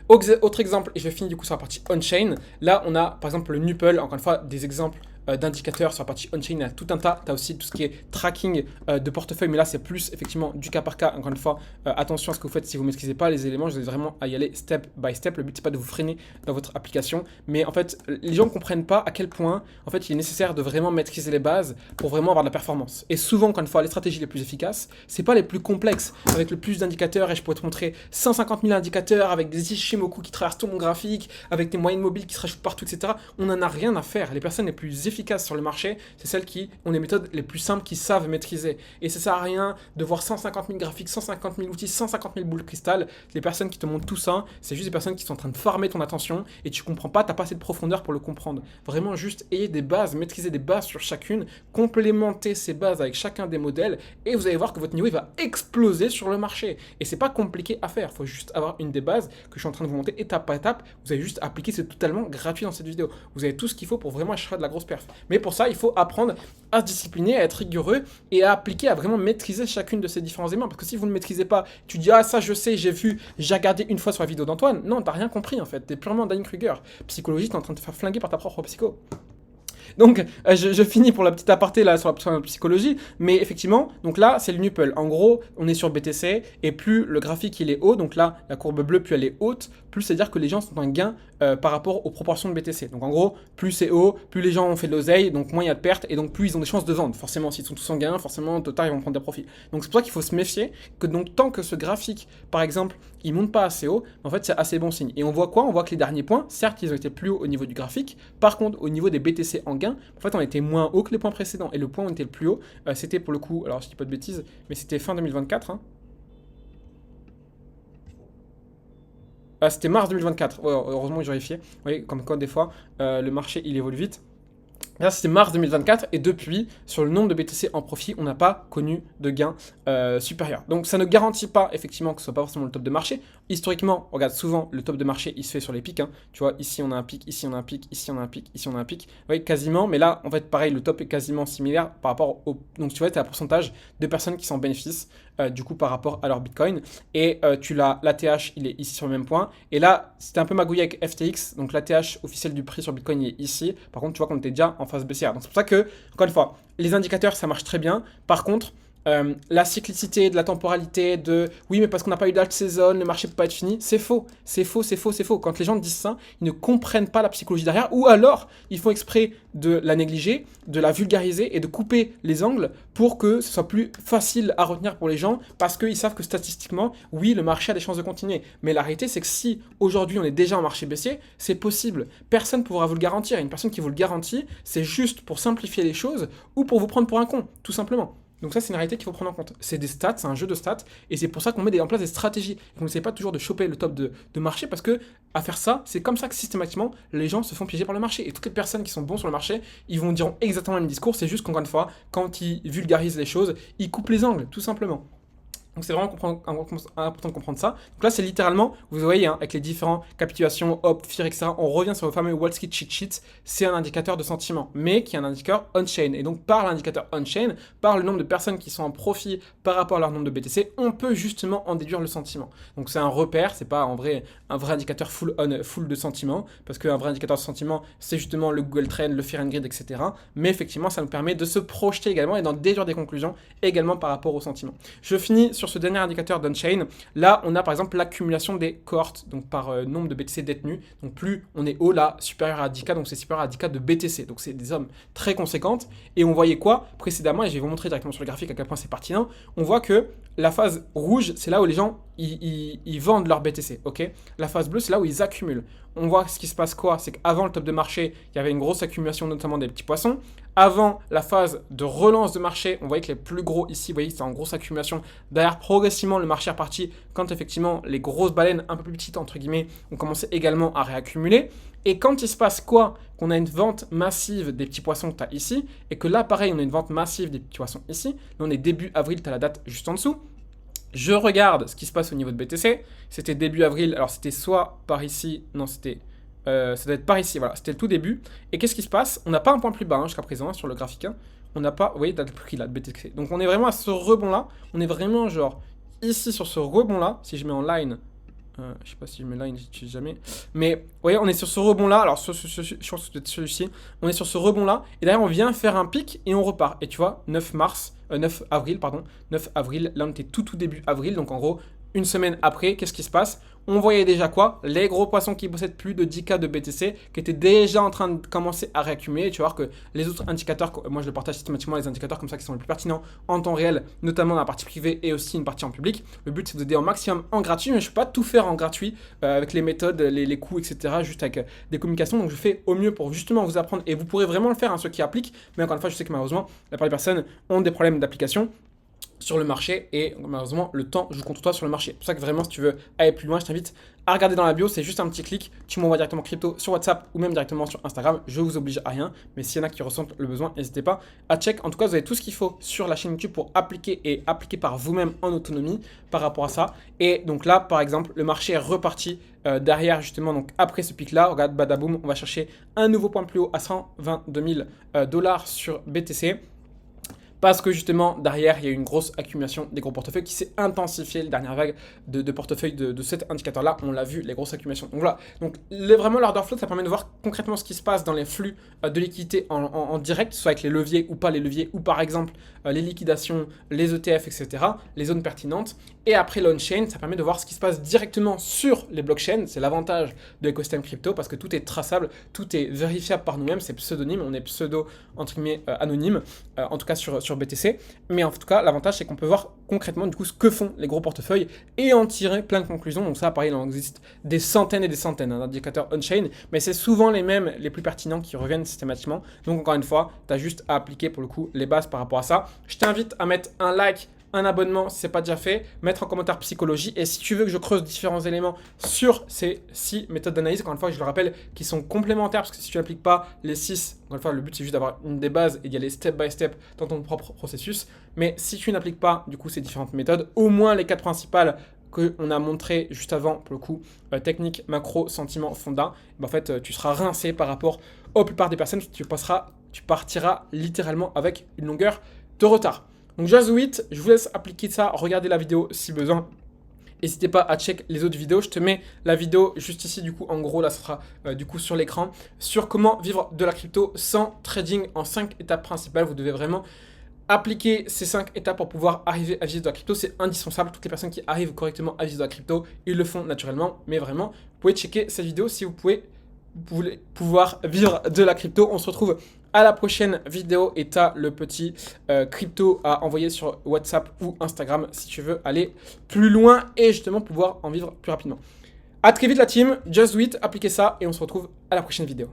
Autre exemple, et je vais finir du coup sur la partie on-chain. Là, on a par exemple le Nupal, encore une fois, des exemples d'indicateurs sur la partie on-chain, il y a tout un tas. Tu as aussi tout ce qui est tracking de portefeuille, mais là c'est plus effectivement du cas par cas. Encore une fois, attention à ce que vous faites si vous ne maîtrisez pas les éléments. Je vous invite vraiment à y aller step by step. Le but c'est pas de vous freiner dans votre application, mais en fait les gens ne comprennent pas à quel point en fait il est nécessaire de vraiment maîtriser les bases pour vraiment avoir de la performance. Et souvent, encore une fois, les stratégies les plus efficaces, c'est pas les plus complexes avec le plus d'indicateurs, et je pourrais te montrer 150 000 indicateurs avec des Ishimoku qui traversent tout mon graphique, avec des moyennes mobiles qui se rajoutent partout, etc. On n'en a rien à faire. Les personnes les plus efficaces sur le marché, c'est celles qui ont les méthodes les plus simples, qui savent maîtriser. Et ça sert à rien de voir 150 000 graphiques, 150 000 outils, 150 000 boules de cristal. Les personnes qui te montrent tout ça, c'est juste des personnes qui sont en train de farmer ton attention et tu comprends pas, t'as pas assez de profondeur pour le comprendre. Vraiment juste ayez des bases, maîtriser des bases sur chacune, complémenter ces bases avec chacun des modèles, et vous allez voir que votre niveau il va exploser sur le marché. Et c'est pas compliqué à faire, il faut juste avoir une des bases que je suis en train de vous montrer étape par étape. Vous avez juste appliqué, c'est totalement gratuit dans cette vidéo. Vous avez tout ce qu'il faut pour vraiment acheter de la grosse perf. Mais pour ça, il faut apprendre à se discipliner, à être rigoureux et à appliquer, à vraiment maîtriser chacune de ces différents éléments. Parce que si vous ne maîtrisez pas, tu dis ah ça je sais, j'ai vu, j'ai regardé une fois sur la vidéo d'Antoine. Non, t'as rien compris en fait. T'es purement Dunning-Kruger. Psychologie, t'es en train de te faire flinguer par ta propre psycho. Donc, je finis pour la petite aparté là sur la psychologie, mais effectivement, donc là, c'est le Nupal. En gros, on est sur BTC, et plus le graphique il est haut, donc là, la courbe bleue, plus elle est haute, plus c'est-à-dire que les gens sont en gain par rapport aux proportions de BTC. Donc en gros, plus c'est haut, plus les gens ont fait de l'oseille, donc moins il y a de pertes, et donc plus ils ont des chances de vendre. Forcément, s'ils sont tous en gain, forcément, au total, ils vont prendre des profits. Donc c'est pour ça qu'il faut se méfier, que donc tant que ce graphique, par exemple, il monte pas assez haut, en fait, c'est assez bon signe. Et on voit quoi? On voit que les derniers points, certes, ils ont été plus hauts au niveau du graphique, par contre, au niveau des BTC en gain, en fait, on était moins haut que les points précédents. Et le point où on était le plus haut, c'était pour le coup, alors je dis pas de bêtises, mais c'était fin 2024, hein. C'était mars 2024, ouais, heureusement que j'ai vérifié. Vous voyez, comme quoi des fois, le marché, il évolue vite. Là, c'était mars 2024 et depuis, sur le nombre de BTC en profit, on n'a pas connu de gain supérieur. Donc, ça ne garantit pas effectivement que ce soit pas forcément le top de marché. Historiquement, on regarde souvent le top de marché, il se fait sur les pics. Hein. Tu vois, ici on a un pic, ici on a un pic, ici on a un pic, ici on a un pic. Oui, quasiment. Mais là, en fait, pareil, le top est quasiment similaire par rapport au. Donc, tu vois, tu as un pourcentage de personnes qui s'en bénéficient du coup par rapport à leur Bitcoin. Et tu l'as, l'ATH, il est ici sur le même point. Et là, c'était un peu magouillé avec FTX. Donc, l'ATH officiel du prix sur Bitcoin, il est ici. Par contre, tu vois qu'on était déjà en phase baissière. Donc c'est pour ça que, encore une fois, les indicateurs, ça marche très bien. Par contre, la cyclicité, de la temporalité, de oui, mais parce qu'on n'a pas eu d'alt saison, le marché ne peut pas être fini, c'est faux. C'est faux, c'est faux, c'est faux. Quand les gens disent ça, ils ne comprennent pas la psychologie derrière, ou alors ils font exprès de la négliger, de la vulgariser et de couper les angles pour que ce soit plus facile à retenir pour les gens, parce qu'ils savent que statistiquement, oui, le marché a des chances de continuer. Mais la réalité, c'est que si aujourd'hui on est déjà en marché baissier, c'est possible. Personne ne pourra vous le garantir. Une personne qui vous le garantit, c'est juste pour simplifier les choses ou pour vous prendre pour un con, tout simplement. Donc ça, c'est une réalité qu'il faut prendre en compte. C'est des stats, c'est un jeu de stats, et c'est pour ça qu'on met en place des stratégies. Et qu'on n'essaie pas toujours de choper le top de marché, parce que à faire ça, c'est comme ça que systématiquement, les gens se font piéger par le marché. Et toutes les personnes qui sont bons sur le marché, ils vont dire exactement le même discours, c'est juste qu'encore une fois, quand ils vulgarisent les choses, ils coupent les angles, tout simplement. Donc c'est vraiment important de comprendre ça. Donc là, c'est littéralement, vous voyez, hein, avec les différents capitulations, hop, fear, etc., on revient sur le fameux Wall Street cheat sheet. C'est un indicateur de sentiment, mais qui est un indicateur on-chain. Et donc par l'indicateur on-chain, par le nombre de personnes qui sont en profit par rapport à leur nombre de BTC, on peut justement en déduire le sentiment. Donc c'est un repère, c'est pas en vrai un vrai indicateur full de sentiment, parce qu'un vrai indicateur de sentiment, c'est justement le Google Trend, le Fear and Greed, etc. Mais effectivement, ça nous permet de se projeter également et d'en déduire des conclusions également par rapport au sentiment. Je finis sur ce dernier indicateur d'on-chain. Là, on a par exemple l'accumulation des cohortes, donc par nombre de BTC détenus. Donc plus on est haut, là, supérieur à 10K, donc c'est supérieur à 10K de BTC. Donc c'est des sommes très conséquentes. Et on voyait quoi précédemment, et je vais vous montrer directement sur le graphique à quel point c'est pertinent. On voit que la phase rouge, c'est là où les gens ils vendent leur BTC, ok. La phase bleue, c'est là où ils accumulent. On voit ce qui se passe quoi, c'est qu'avant le top de marché, il y avait une grosse accumulation notamment des petits poissons. Avant la phase de relance de marché, on voyait que les plus gros ici, vous voyez, c'était en grosse accumulation. Derrière, progressivement, le marché est reparti quand effectivement les grosses baleines un peu plus petites, entre guillemets, ont commencé également à réaccumuler. Et quand il se passe quoi? Qu'on a une vente massive des petits poissons que tu as ici, et que là, pareil, on a une vente massive des petits poissons ici. Là, on est début avril, tu as la date juste en dessous. Je regarde ce qui se passe au niveau de BTC. C'était début avril, alors c'était soit par ici, non, c'était... ça doit être par ici, voilà, c'était le tout début. Et qu'est-ce qui se passe? On n'a pas un point plus bas jusqu'à présent hein, sur le graphique. Hein. On n'a pas, vous voyez, date de prix là, de BTC. Donc on est vraiment à ce rebond-là. On est vraiment genre ici sur ce rebond-là. Si je mets en line, je sais pas si je mets line, j'utilise jamais. Mais vous voyez, on est sur ce rebond-là. Alors sur celui-ci, on est sur ce rebond-là. Et derrière, on vient faire un pic et on repart. Et tu vois, 9 avril, pardon. 9 avril, là on était tout début avril. Donc en gros, une semaine après, qu'est-ce qui se passe? On voyait déjà quoi? Les gros poissons qui possèdent plus de 10K de BTC, qui étaient déjà en train de commencer à réaccumuler. Tu vas voir que les autres indicateurs, moi je le partage systématiquement, les indicateurs comme ça qui sont les plus pertinents en temps réel, notamment dans la partie privée et aussi une partie en public. Le but c'est de aider au maximum en gratuit, mais je ne peux pas tout faire en gratuit avec les méthodes, les coûts, etc. Juste avec des communications. Donc je fais au mieux pour justement vous apprendre et vous pourrez vraiment le faire, hein, ceux qui appliquent. Mais encore une fois, je sais que malheureusement, la plupart des personnes ont des problèmes d'application sur le marché et malheureusement le temps joue contre toi sur le marché. C'est pour ça que vraiment si tu veux aller plus loin, je t'invite à regarder dans la bio, c'est juste un petit clic, tu m'envoies directement crypto sur WhatsApp ou même directement sur Instagram, je vous oblige à rien, mais s'il y en a qui ressentent le besoin, n'hésitez pas à check. En tout cas, vous avez tout ce qu'il faut sur la chaîne YouTube pour appliquer et appliquer par vous-même en autonomie par rapport à ça. Et donc là, par exemple, le marché est reparti derrière justement, donc après ce pic là, regarde, badaboum, on va chercher un nouveau point plus haut à 122 000 $ sur BTC. Parce que justement, derrière, il y a eu une grosse accumulation des gros portefeuilles qui s'est intensifiée, la dernière vague de portefeuilles de cet indicateur-là. On l'a vu, les grosses accumulations. Donc voilà, donc vraiment l'order flow, ça permet de voir concrètement ce qui se passe dans les flux de liquidité en direct, soit avec les leviers ou pas les leviers, ou par exemple les liquidations, les ETF, etc., les zones pertinentes. Et après l'on-chain, ça permet de voir ce qui se passe directement sur les blockchains. C'est l'avantage de l'écosystème crypto parce que tout est traçable, tout est vérifiable par nous-mêmes, c'est pseudonyme, on est pseudo, entre guillemets, anonyme, en tout cas sur BTC. Mais en tout cas, l'avantage, c'est qu'on peut voir concrètement du coup ce que font les gros portefeuilles et en tirer plein de conclusions. Donc ça, pareil, il en existe des centaines et des centaines d'indicateurs on-chain, mais c'est souvent les mêmes, les plus pertinents qui reviennent systématiquement. Donc encore une fois, tu as juste à appliquer pour le coup les bases par rapport à ça. Je t'invite à mettre un like un abonnement si ce n'est pas déjà fait, mettre en commentaire psychologie. Et si tu veux que je creuse différents éléments sur ces 6 méthodes d'analyse, encore une fois, je le rappelle, qui sont complémentaires, parce que si tu n'appliques pas les 6, encore une fois, le but c'est juste d'avoir une des bases et d'y aller step by step dans ton propre processus. Mais si tu n'appliques pas du coup ces différentes méthodes, au moins les 4 principales qu'on a montré juste avant, pour le coup, technique, macro, sentiment, fondin, en fait, tu seras rincé par rapport aux plupart des personnes. Tu partiras littéralement avec une longueur de retard. Donc, just do it. Je vous laisse appliquer ça. Regardez la vidéo si besoin. N'hésitez pas à check les autres vidéos. Je te mets la vidéo juste ici, du coup, en gros, là, ce sera du coup sur l'écran, sur comment vivre de la crypto sans trading en 5 étapes principales. Vous devez vraiment appliquer ces 5 étapes pour pouvoir arriver à vivre de la crypto. C'est indispensable. Toutes les personnes qui arrivent correctement à vivre de la crypto, ils le font naturellement. Mais vraiment, vous pouvez checker cette vidéo si vous voulez pouvoir vivre de la crypto. On se retrouve à la prochaine vidéo et tu as le petit crypto à envoyer sur WhatsApp ou Instagram si tu veux aller plus loin et justement pouvoir en vivre plus rapidement. À très vite la team, just do it, appliquez ça et on se retrouve à la prochaine vidéo.